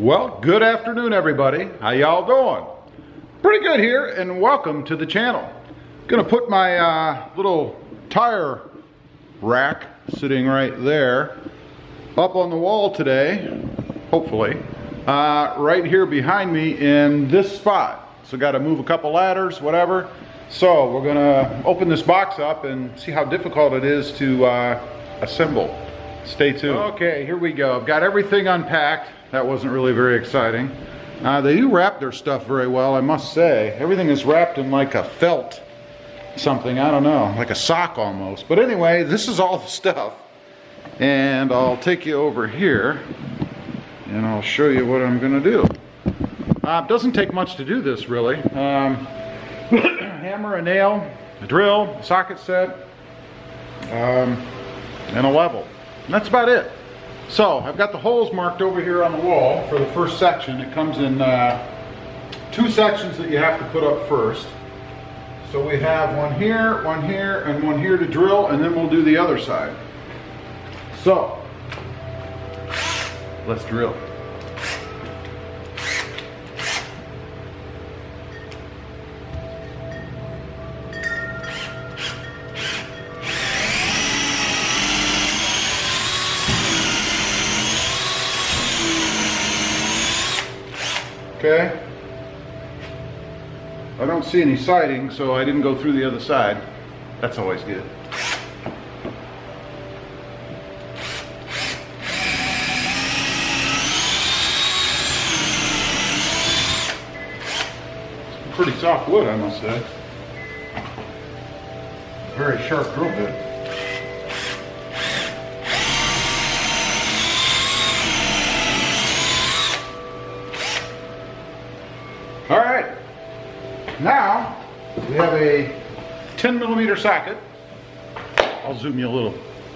Well, good afternoon, everybody. How y'all doing? Pretty good here, and welcome to the channel. Gonna put my little tire rack sitting right there up on the wall today, hopefully, right here behind me in this spot. So got to move a couple ladders, whatever. So we're gonna open this box up and see how difficult it is to assemble. Stay tuned. Okay, here we go. I've got everything unpacked. That wasn't really very exciting. They do wrap their stuff very well, I must say. Everything is wrapped in like a felt something, I don't know, like a sock almost. But anyway, this is all the stuff. And I'll take you over here and I'll show you what I'm gonna do. It doesn't take much to do this, really. Hammer, a nail, a drill, a socket set, and a level. And that's about it. So I've got the holes marked over here on the wall for the first section. It comes in two sections that you have to put up first. So we have one here, and one here to drill, and then we'll do the other side. So let's drill. Okay, I don't see any siding, so I didn't go through the other side. That's always good. It's pretty soft wood, I must say. Very sharp drill bit. All right, now we have a 10mm socket. I'll zoom you a little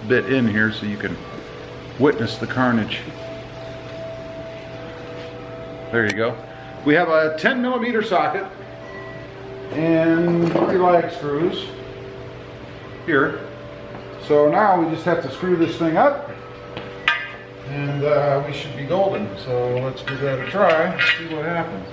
bit in here so you can witness the carnage. There you go. We have a 10mm socket and 3 lag screws here. So now we just have to screw this thing up and we should be golden. So let's give that a try, see what happens.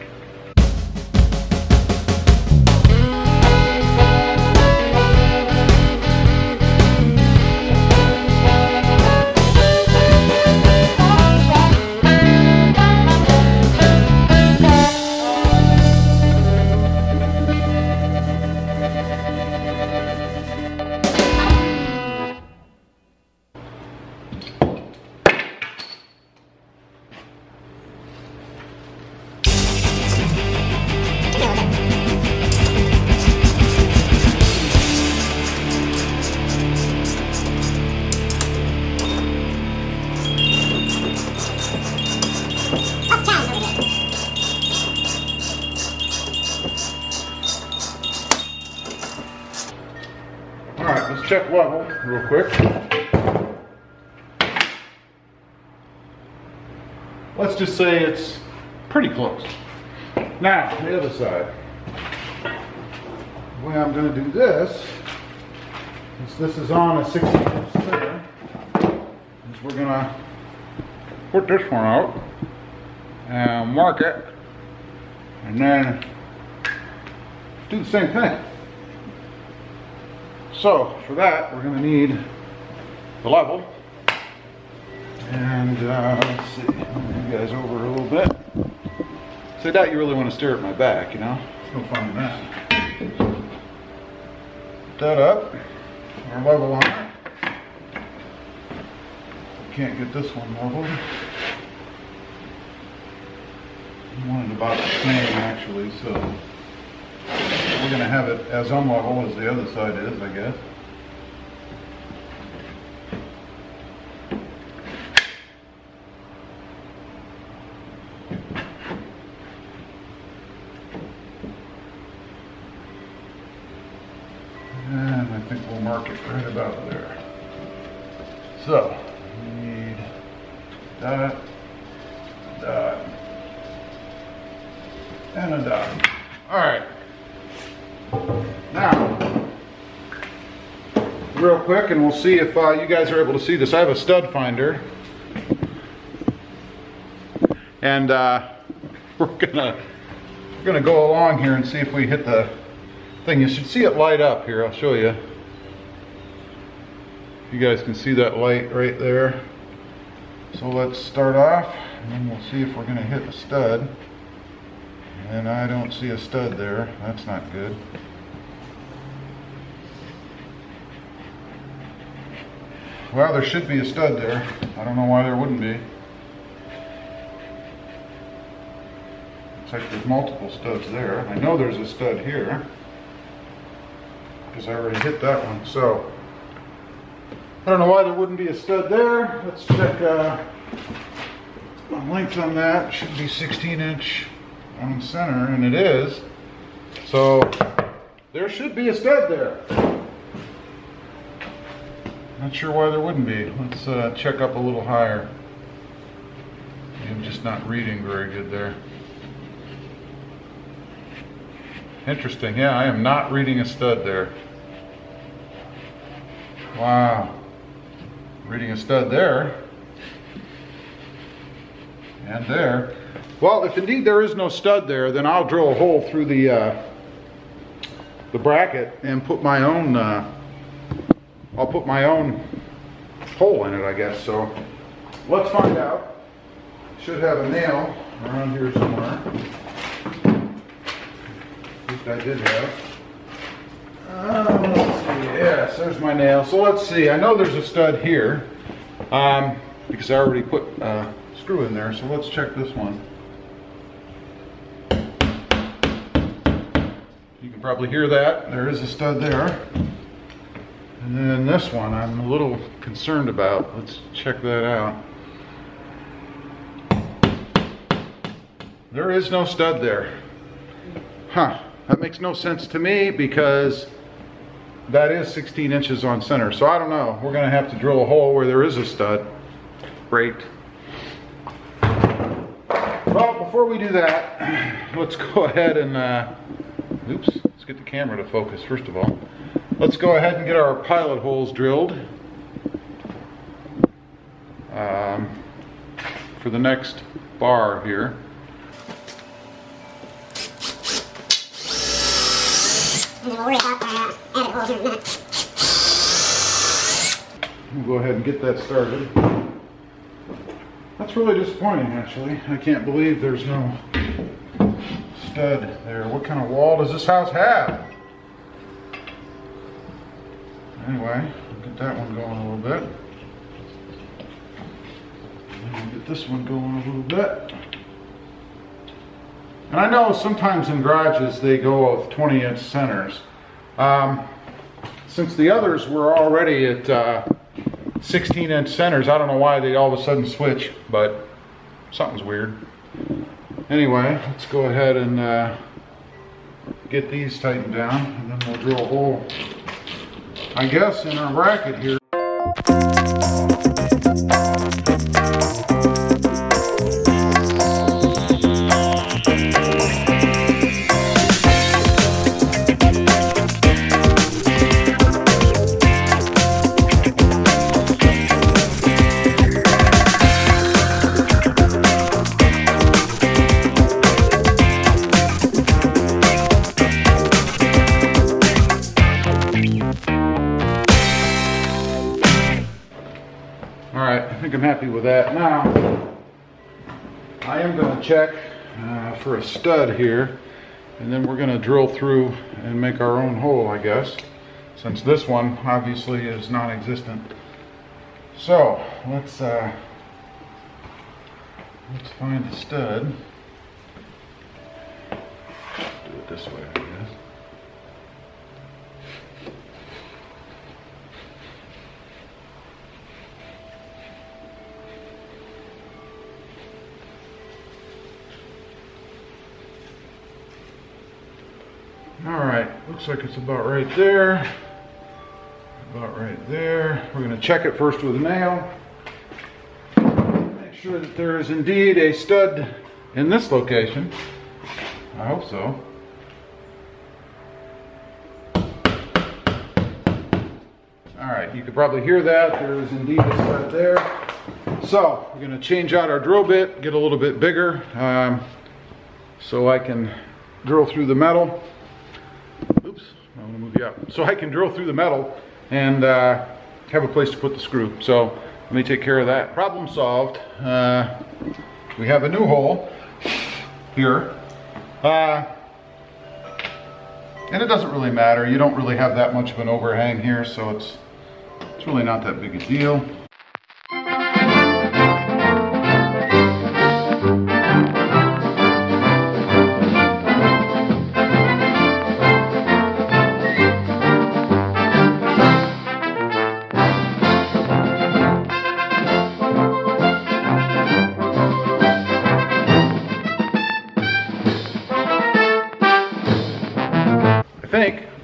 Let's check level real quick. Let's just say it's pretty close. Now, the other side. The way I'm going to do this, since this is on a 60-inch center, is we're going to put this one out and mark it, and then do the same thing. So for that, we're going to need the level, and let's see, move you guys over a little bit. So I doubt you really want to stare at my back, you know? There's no fun in that. Put that up, our level on it. Can't get this one leveled. I wanted about the same actually, so we're going to have it as unlevel as the other side is, I guess. And I think we'll mark it right about there. So, we need dot, dot, and a dot. All right. Now, real quick, and we'll see if you guys are able to see this. I have a stud finder. and we're gonna go along here and see if we hit the thing. You should see it light up here. I'll show you. You guys can see that light right there. So let's start off, and then we'll see if we're gonna hit a stud. And I don't see a stud there. That's not good. Well, there should be a stud there. I don't know why there wouldn't be. Looks like there's multiple studs there. I know there's a stud here, because I already hit that one. So, I don't know why there wouldn't be a stud there. Let's check my length on that. It should be 16-inch on center, and it is. So, there should be a stud there. Not sure why there wouldn't be. Let's check up a little higher. I'm just not reading very good there. Interesting. Yeah, I am not reading a stud there. Wow. Reading a stud there. And there. Well, if indeed there is no stud there, then I'll drill a hole through the bracket and put my own I'll put my own hole in it, I guess. So let's find out. Should have a nail around here somewhere. At least I did have. Let's see. Yes, there's my nail. So let's see. I know there's a stud here because I already put a screw in there. So let's check this one. You can probably hear that. There is a stud there. And then this one I'm a little concerned about. Let's check that out. There is no stud there. Huh, that makes no sense to me because that is 16 inches on center. So I don't know, we're gonna have to drill a hole where there is a stud. Great. Well, before we do that, let's go ahead and, oops, let's get the camera to focus first of all. Let's go ahead and get our pilot holes drilled for the next bar here. We'll go ahead and get that started. That's really disappointing, actually. I can't believe there's no stud there. What kind of wall does this house have? Anyway, we'll get that one going a little bit. And we'll get this one going a little bit. And I know sometimes in garages they go with 20-inch centers. Since the others were already at 16-inch centers, I don't know why they all of a sudden switch, but something's weird. Anyway, let's go ahead and get these tightened down, and then we'll drill a hole, I guess, in our bracket here. I think I'm happy with that. Now, I am going to check for a stud here, and then we're going to drill through and make our own hole, I guess, since this one obviously is non-existent. So, let's find the stud. Do it this way, I guess. Alright, looks like it's about right there. About right there. We're going to check it first with a nail. Make sure that there is indeed a stud in this location. I hope so. Alright, you could probably hear that. There is indeed a stud there. So we're going to change out our drill bit, get a little bit bigger, so I can drill through the metal. Oops, I'm going to move you up. So I can drill through the metal and have a place to put the screw. So let me take care of that. Problem solved. We have a new hole here. And it doesn't really matter. You don't really have that much of an overhang here, so it's really not that big a deal.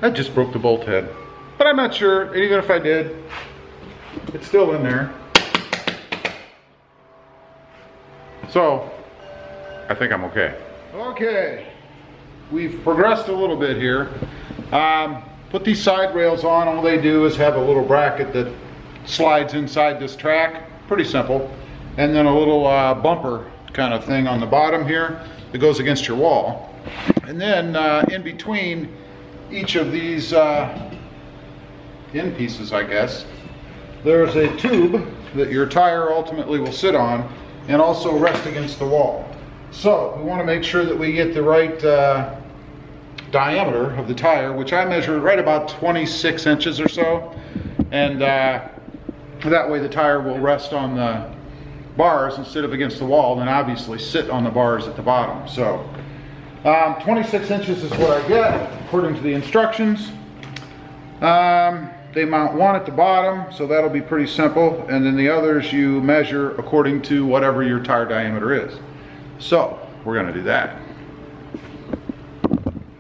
I just broke the bolt head, but I'm not sure, and even if I did, it's still in there. So, I think I'm okay. Okay, we've progressed a little bit here. Put these side rails on. All they do is have a little bracket that slides inside this track. Pretty simple. And then a little bumper kind of thing on the bottom here that goes against your wall. And then in between each of these end pieces, I guess, there's a tube that your tire ultimately will sit on and also rest against the wall. So we want to make sure that we get the right diameter of the tire, which I measured right about 26 inches or so, and that way the tire will rest on the bars instead of against the wall, and obviously sit on the bars at the bottom. So 26 inches is what I get according to the instructions. They mount one at the bottom, so that'll be pretty simple, and then the others you measure according to whatever your tire diameter is. So we're gonna do that.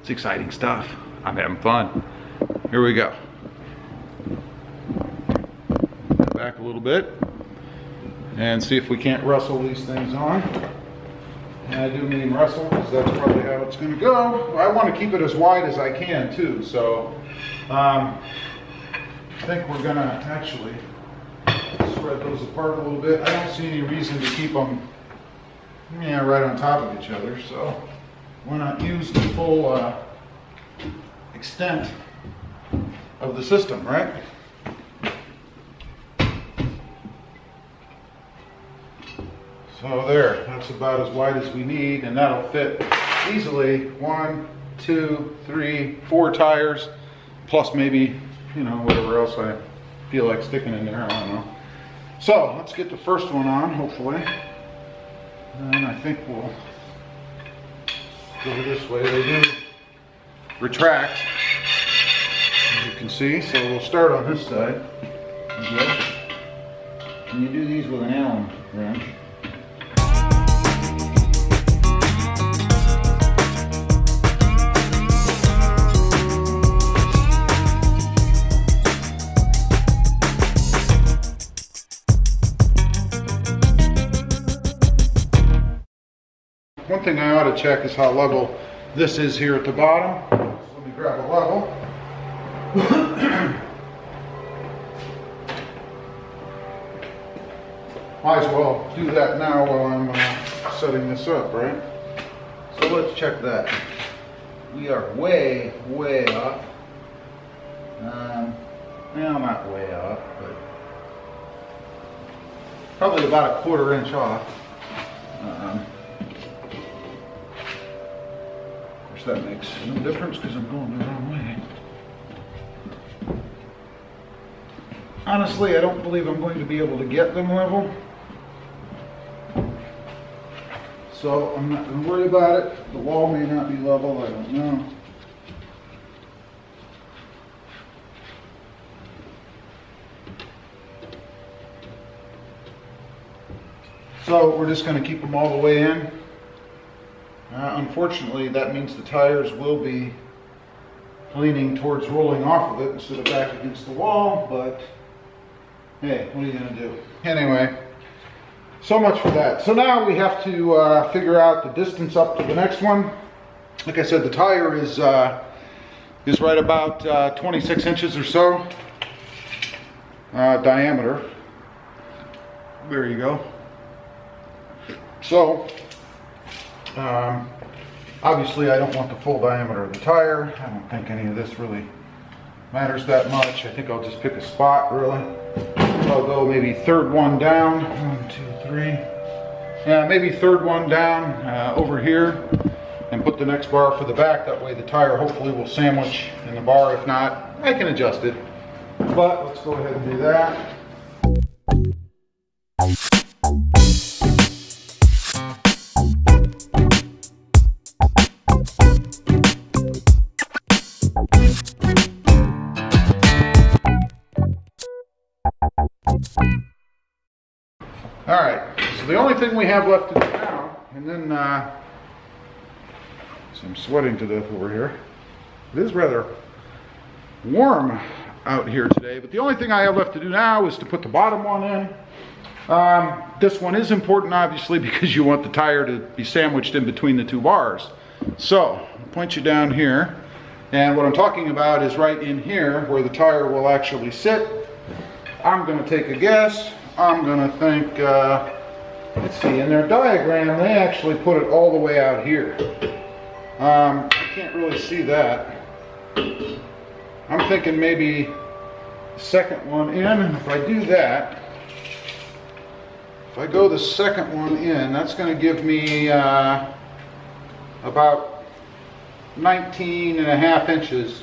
It's exciting stuff. I'm having fun. Here we go. Back a little bit and see if we can't wrestle these things on. And I do mean wrestle, because that's probably how it's going to go. I want to keep it as wide as I can too, so I think we're going to actually spread those apart a little bit. I don't see any reason to keep them right on top of each other, so why not use the full extent of the system, right? So there, that's about as wide as we need, and that'll fit easily 1, 2, 3, 4 tires, plus maybe, whatever else I feel like sticking in there, I don't know. So let's get the first one on, hopefully. And I think we'll go this way. They do retract, as you can see, so we'll start on this side. Okay. And you do these with an Allen wrench. One thing I ought to check is how level this is here at the bottom. So let me grab a level. Might as well do that now while I'm setting this up, right? So let's check that. We are way, way off. Well, not way off, but probably about a 1/4 inch off. That makes no difference because I'm going the wrong way. Honestly, I don't believe I'm going to be able to get them level. So I'm not going to worry about it. The wall may not be level, I don't know. So we're just going to keep them all the way in. Unfortunately, that means the tires will be leaning towards rolling off of it instead of back against the wall, but hey, what are you going to do? Anyway, so much for that. So now we have to figure out the distance up to the next one. Like I said, the tire is right about 26 inches or so. diameter. There you go. So, obviously I don't want the full diameter of the tire. I don't think any of this really matters that much. I think I'll just pick a spot, really. I'll go maybe third one down. 1, 2, 3. Yeah, maybe third one down over here, and put the next bar for the back. That way the tire hopefully will sandwich in the bar. If not, I can adjust it. But let's go ahead and do that. All right, so the only thing we have left to do now, and then, so I'm sweating to death over here. It is rather warm out here today, but the only thing I have left to do now is to put the bottom one in. This one is important, obviously, because you want the tire to be sandwiched in between the two bars. So, I'll point you down here, and what I'm talking about is right in here where the tire will actually sit. I'm going to take a guess. I'm going to think, let's see, in their diagram they actually put it all the way out here. I can't really see that. I'm thinking maybe the second one in, and if I do that, if I go the second one in, that's going to give me about 19.5 inches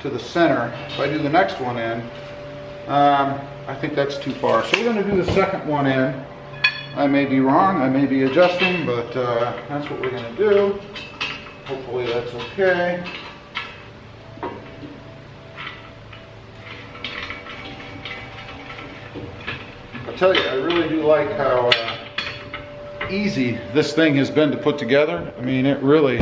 to the center. If I do the next one in, I think that's too far. So we're going to do the second one in. I may be wrong, I may be adjusting, but that's what we're going to do. Hopefully that's okay. I'll tell you, I really do like how easy this thing has been to put together. I mean, it really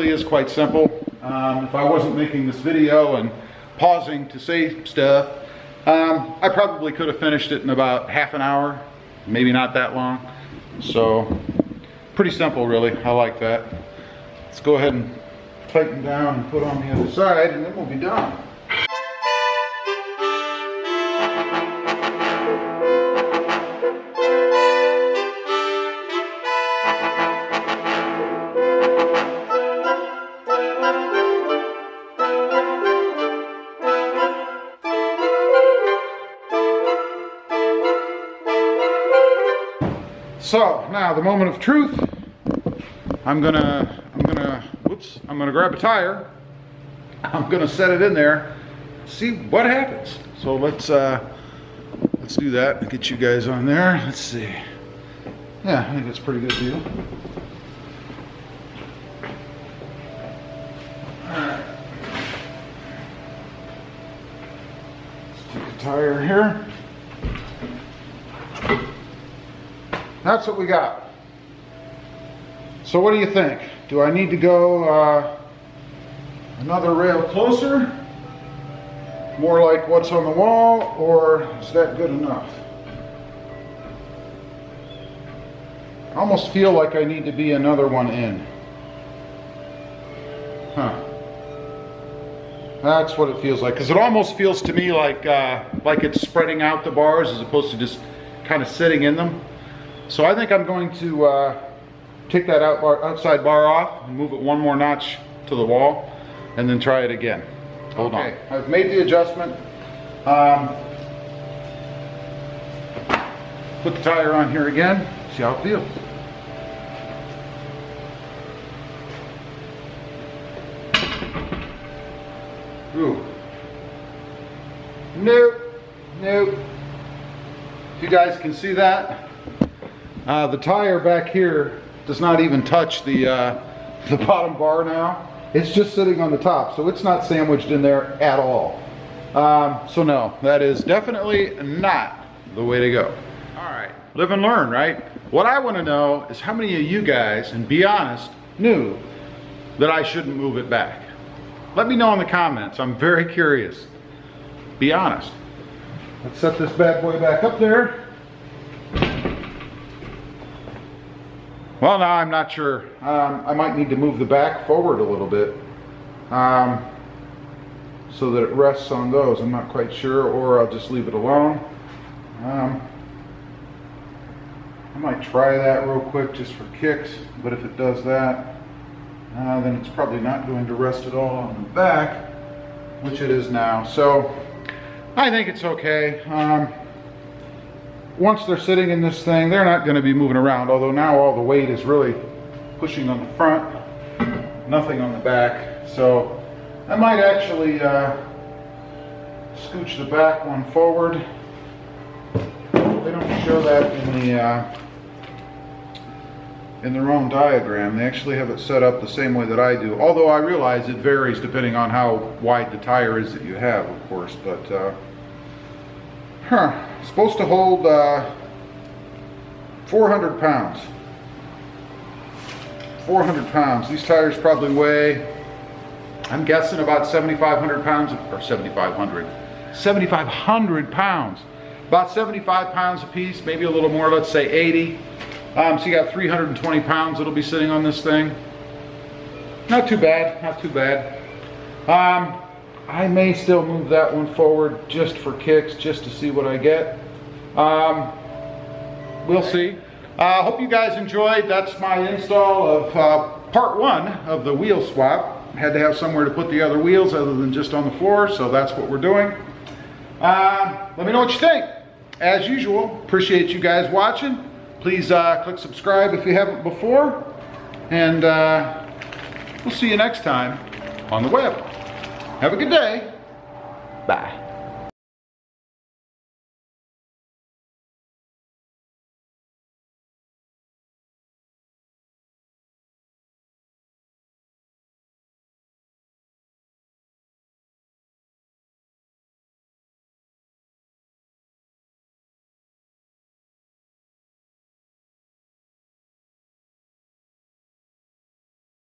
is quite simple. If I wasn't making this video and pausing to say stuff, I probably could have finished it in about half an hour, maybe not that long. So, pretty simple really, I like that. Let's go ahead and tighten down and put on the other side, and then we'll be done. So now the moment of truth. I'm gonna grab a tire. I'm gonna set it in there, see what happens. So let's do that and get you guys on there. Let's see. Yeah, I think that's a pretty good deal. Alright. Let's take a tire here. That's what we got. So what do you think? Do I need to go another rail closer? More like what's on the wall, or is that good enough? I almost feel like I need to be another one in. Huh. That's what it feels like, because it almost feels to me like it's spreading out the bars as opposed to just kind of sitting in them. So I think I'm going to take that outside bar off and move it one more notch to the wall and then try it again. Hold on. I've made the adjustment. Put the tire on here again, see how it feels. Ooh. Nope. Nope. If you guys can see that, the tire back here does not even touch the bottom bar now. It's just sitting on the top, so it's not sandwiched in there at all. So no, that is definitely not the way to go. All right, live and learn, right? What I want to know is how many of you guys, and be honest, knew that I shouldn't move it back. Let me know in the comments. I'm very curious. Be honest. Let's set this bad boy back up there. Well, now I'm not sure. I might need to move the back forward a little bit. so that it rests on those. I'm not quite sure, or I'll just leave it alone. I might try that real quick just for kicks, but if it does that, then it's probably not going to rest at all on the back, which it is now. So I think it's okay. Once they're sitting in this thing, they're not going to be moving around, although now all the weight is really pushing on the front, nothing on the back. So I might actually scooch the back one forward. They don't show that in their own diagram. They actually have it set up the same way that I do, although I realize it varies depending on how wide the tire is that you have, of course. But supposed to hold 400 pounds. 400 pounds. These tires probably weigh, I'm guessing, about 7,500 pounds, or 7,500 pounds. About 75 pounds a piece, maybe a little more, let's say 80. So you got 320 pounds that'll be sitting on this thing. Not too bad, not too bad. I may still move that one forward just for kicks, just to see what I get. We'll see. Hope you guys enjoyed. That's my install of part one of the wheel swap. Had to have somewhere to put the other wheels other than just on the floor, so that's what we're doing. Let me know what you think. As usual, appreciate you guys watching. Please click subscribe if you haven't before. And we'll see you next time on the web. Have a good day. Bye.